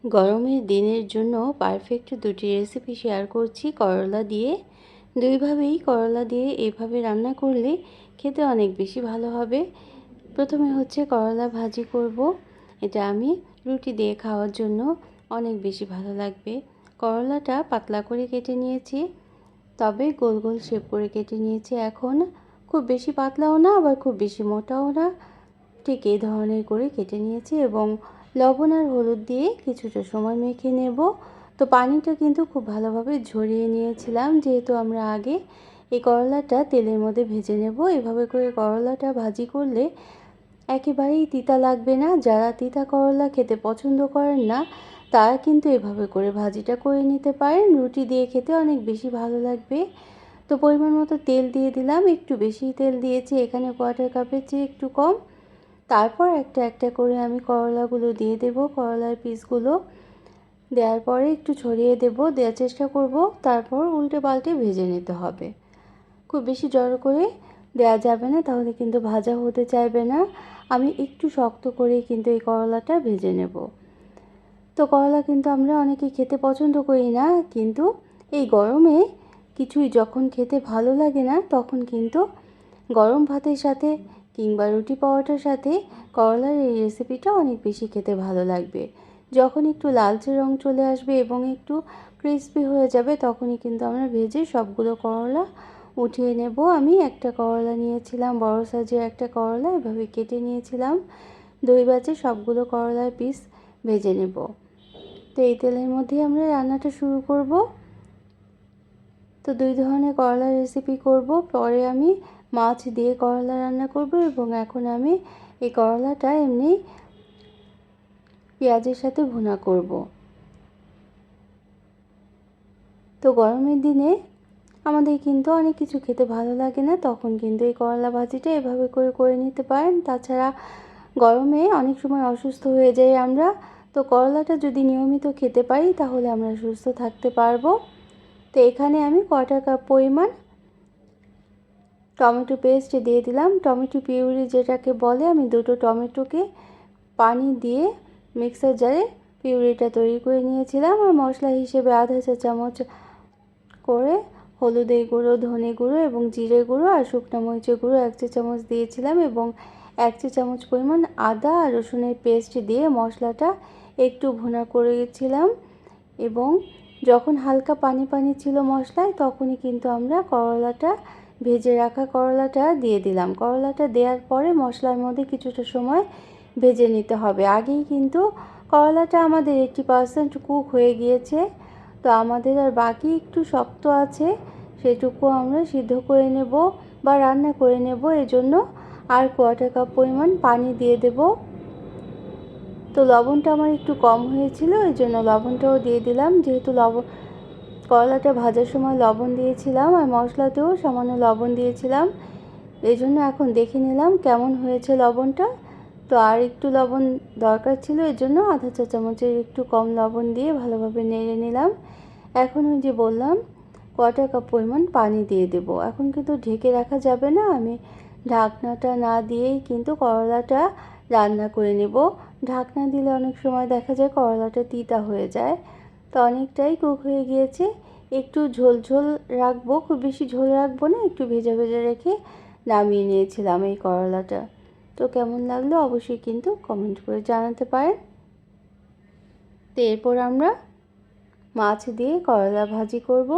গরমের দিনের জন্য পারফেক্ট দুটি রেসিপি শেয়ার করছি করলা দিয়ে। দুইভাবেই করলা দিয়ে এভাবে রান্না করলে খেতে অনেক বেশি ভালো হবে। প্রথমে হচ্ছে করলা ভাজি করব। এটা আমি রুটি দিয়ে খাওয়ার জন্য অনেক বেশি ভালো লাগবে। করলাটা পাতলা করে কেটে নিয়েছি, তবে গোল গোল শেপ করে কেটে নিয়েছি। এখন খুব বেশি পাতলাও না, আবার খুব বেশি মোটাও না, ঠিক এই ধরনের করে কেটে নিয়েছি এবং লবণ আর হলুদ দিয়ে কিছুটা সময় মেখে নেব। তো পানিটা কিন্তু খুব ভালোভাবে ঝরিয়ে নিয়েছিলাম, যেহেতু আমরা আগে এই করলাটা তেলের মধ্যে ভেজে নেব। এভাবে করে করলাটা ভাজি করলে একেবারেই তিতা লাগবে না। যারা তিতা করলা খেতে পছন্দ করেন না, তারা কিন্তু এভাবে করে ভাজিটা করে নিতে পারেন। রুটি দিয়ে খেতে অনেক বেশি ভালো লাগবে। তো পরিমাণ মতো তেল দিয়ে দিলাম, একটু বেশি তেল দিয়েছি, এখানে কোয়ার্টার কাপের চেয়ে একটু কম। তারপর একটা একটা করে আমি করলাগুলো দিয়ে দেব। করলার পিসগুলো দেওয়ার পরে একটু ছড়িয়ে দেওয়ার চেষ্টা করব। তারপর উল্টে পাল্টে ভেজে নিতে হবে। খুব বেশি জড়ো করে দেওয়া যাবে না, তাহলে কিন্তু ভাজা হতে চাইবে না। আমি একটু শক্ত করে কিন্তু এই করলাটা ভেজে নেব। তো করলা কিন্তু আমরা অনেকে খেতে পছন্দ করি না, কিন্তু এই গরমে কিছুই যখন খেতে ভালো লাগে না, তখন কিন্তু গরম ভাতের সাথে কিংবা রুটি পরোটার সাথে করলার এই রেসিপিটা অনেক বেশি খেতে ভালো লাগবে। যখন একটু লালচে রং চলে আসবে এবং একটু ক্রিস্পি হয়ে যাবে, তখনই কিন্তু আমরা ভেজে সবগুলো করলা উঠিয়ে নেব। আমি একটা করলা নিয়েছিলাম, বড় সাইজের একটা করলা, এভাবে কেটে নিয়েছিলাম। দুই ব্যাচে সবগুলো করলার পিস ভেজে নেব। তো এই তেলের মধ্যেই আমরা রান্নাটা শুরু করব। তো দুই ধরনের করলার রেসিপি করব, পরে আমি মাছ দিয়ে করলা রান্না করব এবং এখন আমি এই করলাটা এমনি পেঁয়াজের সাথে ভুনা করব। তো গরমের দিনে আমাদের কিন্তু অনেক কিছু খেতে ভালো লাগে না, তখন কিন্তু এই করলা ভাজিটা এভাবে করে করে নিতে পারেন। তাছাড়া গরমে অনেক সময় অসুস্থ হয়ে যাই আমরা, তো করলাটা যদি নিয়মিত খেতে পারি তাহলে আমরা সুস্থ থাকতে পারবো। তো এখানে আমি কোয়ার্টার কাপ পরিমাণ টমেটো পেস্ট দিয়ে দিলাম। টমেটো পিউরি যেটাকে বলে, আমি দুটো টমেটোকে পানি দিয়ে মিক্সার জারে পিউরিটা তৈরি করে নিয়েছিলাম। আর মশলা হিসেবে আধা চা চামচ করে হলুদের গুঁড়ো, ধনে গুঁড়ো এবং জিরে গুঁড়ো আর শুকনো মরিচের গুঁড়ো 1 চা চামচ দিয়েছিলাম এবং 1 চা চামচ পরিমাণ আদা আর রসুনের পেস্ট দিয়ে মশলাটা একটু ভুনা করেছিলাম। এবং যখন হালকা পানি পানি ছিল মশলায়, তখনই কিন্তু আমরা করলাটা, ভেজে রাখা করলাটা দিয়ে দিলাম। করলাটা দেওয়ার পরে মশলার মধ্যে কিছুটা সময় ভেজে নিতে হবে। আগেই কিন্তু করলাটা আমাদের 80% কুক হয়ে গিয়েছে, তো আমাদের আর বাকি একটু শক্ত আছে, সেটুকু আমরা সিদ্ধ করে নেব বা রান্না করে নেব। এজন্য আর কোয়ার্টার কাপ পরিমাণ পানি দিয়ে দেব। তো লবণটা আমার একটু কম হয়েছিল, এই জন্য লবণটাও দিয়ে দিলাম। যেহেতু করলাটা ভাজার সময় লবণ দিয়েছিলাম আর মশলাতেও সামান্য লবণ দিয়েছিলাম, এই জন্য এখন দেখে নিলাম কেমন হয়েছে লবণটা। তো আর একটু লবণ দরকার ছিল, এর জন্য আধা চা চামচের একটু কম লবণ দিয়ে ভালোভাবে নেড়ে নিলাম। এখন ওই যে বললাম, কোয়ার্টার কাপ পরিমাণ পানি দিয়ে দেব। এখন কিন্তু ঢেকে রাখা যাবে না, আমি ঢাকনাটা না দিয়েই কিন্তু করলাটা রান্না করে নেব। ঢাকনা দিলে অনেক সময় দেখা যায় করলাটা তিতা হয়ে যায়। তো অনেকটাই কুক হয়ে গিয়েছে, একটু ঝোল ঝোল রাখবো, খুব বেশি ঝোল রাখবো না, একটু ভেজা ভেজা রেখে নামিয়ে নিয়েছিলাম এই করলাটা। তো কেমন লাগলো অবশ্যই কিন্তু কমেন্ট করে জানাতে পারেন। তো এরপর আমরা মাছ দিয়ে করলা ভাজি করব।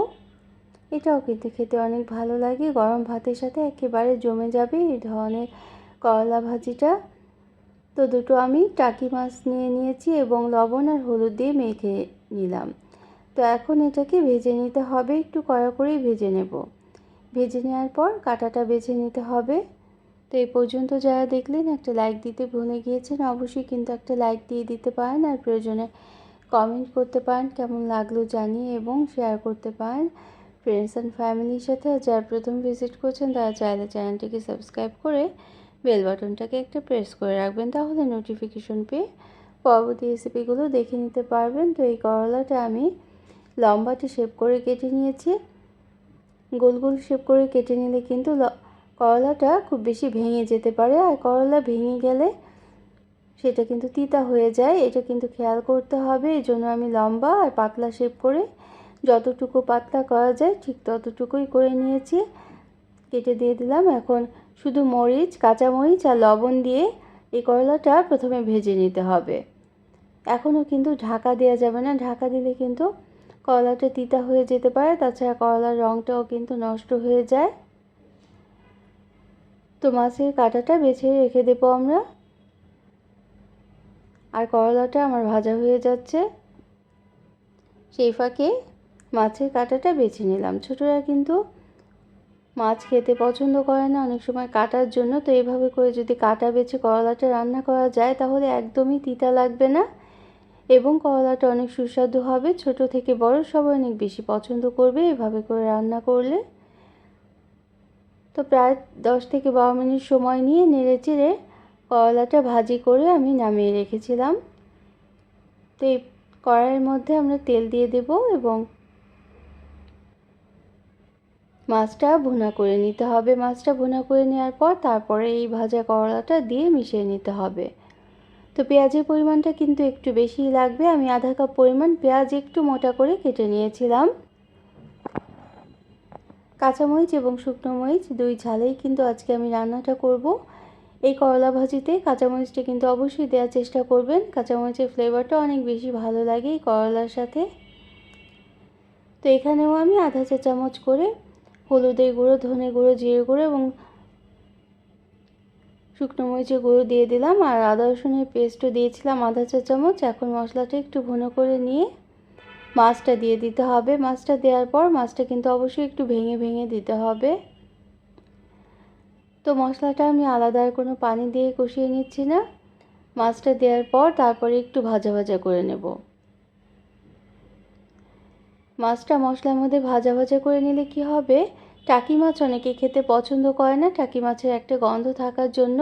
এটাও কিন্তু খেতে অনেক ভালো লাগে, গরম ভাতের সাথে একেবারে জমে যাবে এই ধরনের করলা ভাজিটা। তো দুটো আমি টাকি মাছ নিয়ে নিয়েছি এবং লবণ আর হলুদ দিয়ে মেখে নিলাম। তো এখন এটাকে ভেজে নিতে হবে, একটু কড়া করেই ভেজে নেব। ভেজে নেওয়ার পর কাঁটাটা বেছে নিতে হবে। তো এই পর্যন্ত যারা দেখলেন, একটা লাইক দিতে ভুলে গিয়েছেন, অবশ্যই কিন্তু একটা লাইক দিয়ে দিতে পারেন। আর প্রয়োজনে কমেন্ট করতে পারেন কেমন লাগলো জানিয়ে, এবং শেয়ার করতে পারেন ফ্রেন্ডস অ্যান্ড ফ্যামিলির সাথে। আর যারা প্রথম ভিজিট করছেন, তারা চাইলে চ্যানেলটিকে সাবস্ক্রাইব করে বেল বাটনটাকে একটা প্রেস করে রাখবেন, তাহলে নোটিফিকেশন পেয়ে পরবর্তী রেসিপিগুলো দেখে নিতে পারবেন। তো এই করলাটা আমি লম্বাটে শেপ করে কেটে নিয়েছি। গোল গোল শেপ করে কেটে নিলে কিন্তু করলাটা খুব বেশি ভেঙে যেতে পারে, আর করলা ভেঙে গেলে সেটা কিন্তু তিতা হয়ে যায়, এটা কিন্তু খেয়াল করতে হবে। এই জন্য আমি লম্বা আর পাতলা শেপ করে যতটুকু পাতলা করা যায় ঠিক ততটুকুই করে নিয়েছি, কেটে দিয়ে দিলাম। এখন শুধু মরিচ, কাঁচামরিচ আর লবণ দিয়ে এই করলাটা প্রথমে ভেজে নিতে হবে। এখনও কিন্তু ঢাকা দেওয়া যাবে না, ঢাকা দিলে কিন্তু করলাটা তিতা হয়ে যেতে পারে, তাছাড়া করলার রঙটাও কিন্তু নষ্ট হয়ে যায়। তো মাছের কাঁটাটা বেছে রেখে দেবো আমরা। আর করলাটা আমার ভাজা হয়ে যাচ্ছে, সেই ফাঁকে মাছের কাঁটাটা বেছে নিলাম। ছোটরা কিন্তু মাছ খেতে পছন্দ করে না অনেক সময় কাটার জন্য, তো এইভাবে করে যদি কাটা বেছে করলাটা রান্না করা যায় তাহলে একদমই তিতা লাগবে না এবং করলাটা অনেক সুস্বাদু হবে। ছোট থেকে বড় সবাই অনেক বেশি পছন্দ করবে এভাবে করে রান্না করলে। তো প্রায় 10 থেকে 12 মিনিট সময় নিয়ে নেড়েচেড়ে করলাটা ভাজি করে আমি নামিয়ে রেখেছিলাম। তো এই কড়াইয়ের মধ্যে আমরা তেল দিয়ে দেব এবং মাছটা ভুনা করে নিতে হবে। মাছটা ভুনা করে নেওয়ার পর তারপরে এই ভাজা করলাটা দিয়ে মিশিয়ে নিতে হবে। তো পেঁয়াজের পরিমাণটা কিন্তু একটু বেশিই লাগবে। আমি আধা কাপ পরিমাণ পেঁয়াজ একটু মোটা করে কেটে নিয়েছিলাম। কাঁচামরিচ এবং শুকনো মরিচ দুই ঝালেই কিন্তু আজকে আমি রান্নাটা করব। এই করলা ভাজিতে কাঁচামরিচটা কিন্তু অবশ্যই দেওয়ার চেষ্টা করবেন, কাঁচামরিচের ফ্লেভারটা অনেক বেশি ভালো লাগে এই করলার সাথে। তো এখানেও আমি আধা চা চামচ করে হলুদের গুঁড়ো, ধনে গুঁড়ো, জিরে গুঁড়ো এবং শুকনো মরিচের গুঁড়ো দিয়ে দিলাম, আর আদা রসুনের পেস্টও দিয়েছিলাম আধা চা চামচ। এখন মশলাটা একটু ভুনো করে নিয়ে মাছটা দিয়ে দিতে হবে। মাছটা দেওয়ার পর মাছটা কিন্তু অবশ্যই একটু ভেঙে ভেঙে দিতে হবে। তো মশলাটা আমি আলাদা আর কোনো পানি দিয়ে কষিয়ে নিচ্ছি না, মাছটা দেওয়ার পর তারপরে একটু ভাজা ভাজা করে নেব। মাছটা মশলার মধ্যে ভাজা ভাজা করে নিলে কি হবে, টাকি মাছ অনেকে খেতে পছন্দ করে না টাকি মাছের একটা গন্ধ থাকার জন্য।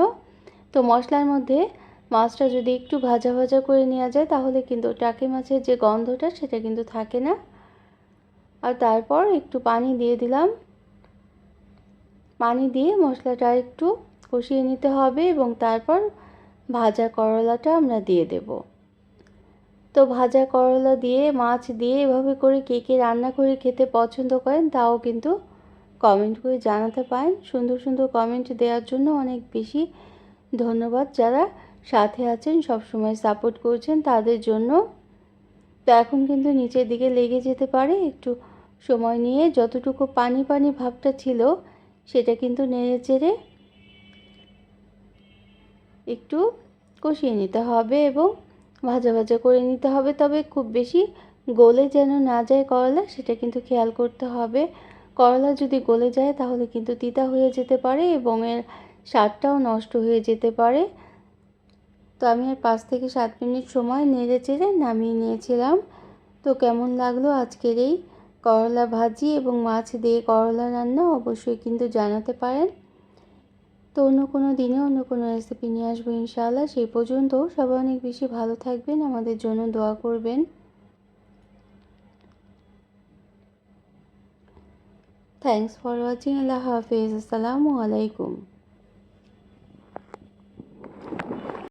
তো মশলার মধ্যে মাছটা যদি একটু ভাজা ভাজা করে নেওয়া যায় তাহলে কিন্তু টাকি মাছের যে গন্ধটা সেটা কিন্তু থাকে না। আর তারপর একটু পানি দিয়ে দিলাম, পানি দিয়ে মশলাটা একটু কষিয়ে নিতে হবে এবং তারপর ভাজা করলাটা আমরা দিয়ে দেব। তো ভাজা করলা দিয়ে মাছ দিয়ে এভাবে করে কে কে রান্না করে খেতে পছন্দ করেন তাও কিন্তু কমেন্ট করে জানাতে পারেন। সুন্দর সুন্দর কমেন্ট দেওয়ার জন্য অনেক বেশি ধন্যবাদ, যারা সাথে আছেন সব সময় সাপোর্ট করছেন তাদের জন্য। তো এখন কিন্তু নিচের দিকে লেগে যেতে পারে, একটু সময় নিয়ে যতটুকু পানি পানি ভাবটা ছিল সেটা কিন্তু নেড়ে চেড়ে একটু কষিয়ে নিতে হবে এবং ভাজা ভাজা করে নিতে হবে। তবে খুব বেশি গলে যেন না যায় করলা, সেটা কিন্তু খেয়াল করতে হবে। করলা যদি গলে যায় তাহলে কিন্তু তিতা হয়ে যেতে পারে এবং এর স্বাদটাও নষ্ট হয়ে যেতে পারে। তো আমি আর 5 থেকে 7 মিনিট সময় নেড়ে চেড়ে নামিয়ে নিয়েছিলাম। তো কেমন লাগলো আজকের এই করলা ভাজি এবং মাছ দিয়ে করলা রান্না অবশ্যই কিন্তু জানাতে পারেন। তো অন্য কোনো দিনে অন্য কোনো রেসিপি নিয়ে আসবো ইনশাআল্লাহ। সেই পর্যন্ত সবাই অনেক বেশি ভালো থাকবেন, আমাদের জন্য দোয়া করবেন। Thanks for watching. আল্লাহ হাফেজ। আসসালামু আলাইকুম।